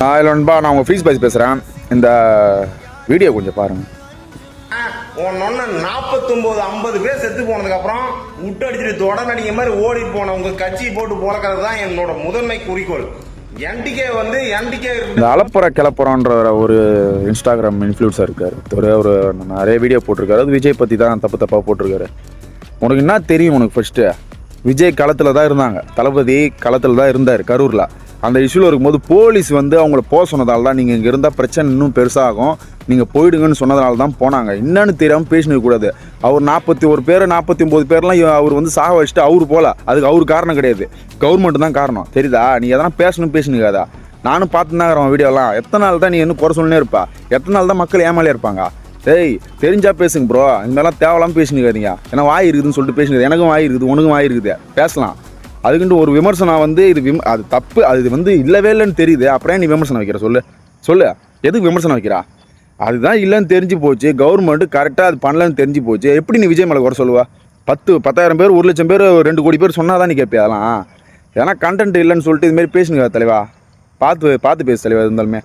இல்லை நண்பா, நான் உங்கள் ஃபீஸ் பேசி பேசுகிறேன். இந்த வீடியோ கொஞ்சம் பாருங்கள். ஒன்று 49-50 பேர் செத்து போனதுக்கப்புறம் விட்டு அடிச்சுட்டு தொடர்நடிங்க மாதிரி ஓடி போன உங்கள் கட்சியை போட்டு போலக்கிறது தான் என்னோட முதன்மை குறிக்கோள். என்டிகே இந்த அலப்புற கிளப்புறன்ற ஒரு இன்ஸ்டாகிராம் இன்ஃப்ளூன்ஸர் இருக்கார். ஒரு நிறைய வீடியோ போட்டிருக்காரு. அது விஜய் பற்றி தான் தப்பாக போட்டிருக்காரு. உனக்கு என்ன தெரியும்? உனக்கு ஃபஸ்ட்டு விஜய் களத்தில் தான் இருந்தாங்க, தளபதி களத்தில் தான் இருந்தார் கரூரில். அந்த இஷ்யூவில் இருக்கும்போது போலீஸ் வந்து அவங்கள போக சொன்னதால் தான் நீங்கள் இங்கே இருந்தால் பிரச்சனை இன்னும் பெருசாகும், நீங்கள் போயிடுங்கன்னு சொன்னதுனால தான் போனாங்க. என்னன்னு தெரியாமல் பேசினக்கூடாது. அவர் 41 பேர் 49 பேர்லாம் அவர் வந்து சாக வச்சுட்டு அவர் போகல. அதுக்கு அவர் காரணம் கிடையாது, கவர்மெண்ட் தான் காரணம். தெரியுதா? நீ எதனா பேசணுக்காதா? நானும் பார்த்துதான் இருக்கிறேன் வீடியோலாம். எத்தனை நாள் தான் நீ இன்னும் குறை சொல்லனே இருப்பா? எத்தனை நாள் தான் மக்கள் ஏமாலே இருப்பாங்க? டேய், தெரிஞ்சா பேசுங்க ப்ரோ. இந்த மாதிரிலாம் தேவையில்லாமல் பேசினுக்காதீங்க. ஏன்னா வாய் இருக்குதுன்னு சொல்லிட்டு பேசினுது. எனக்கும் வாய் இருக்குது, உனக்கும் வாய் இருக்குது, பேசலாம். அதுக்குன்ட்டு ஒரு விமர்சனம் வந்து அது தப்பு, அது வந்து இல்லவே இல்லைன்னு தெரியுது. அப்புறம் நீ விமர்சனம் வைக்கிற? சொல்லு எதுக்கு விமர்சனம் வைக்கிறா? அதுதான் இல்லைன்னு தெரிஞ்சு போச்சு. கவர்மெண்ட் கரெக்டாக அது பண்ணலன்னு தெரிஞ்சு போச்சு. எப்படி நீ விஜய் மேலே குறை சொல்லுவா? 10,000 பேர் 1 லட்சம் பேர் 2 கோடி பேர் சொன்னால் தான் நீ கேட்பியா? அதெல்லாம் ஏன்னா கண்டென்ட் இல்லைன்னு சொல்லிட்டு இதுமாரி பேசுங்க தலைவா. பார்த்து பேசு தலைவா. இருந்தாலுமே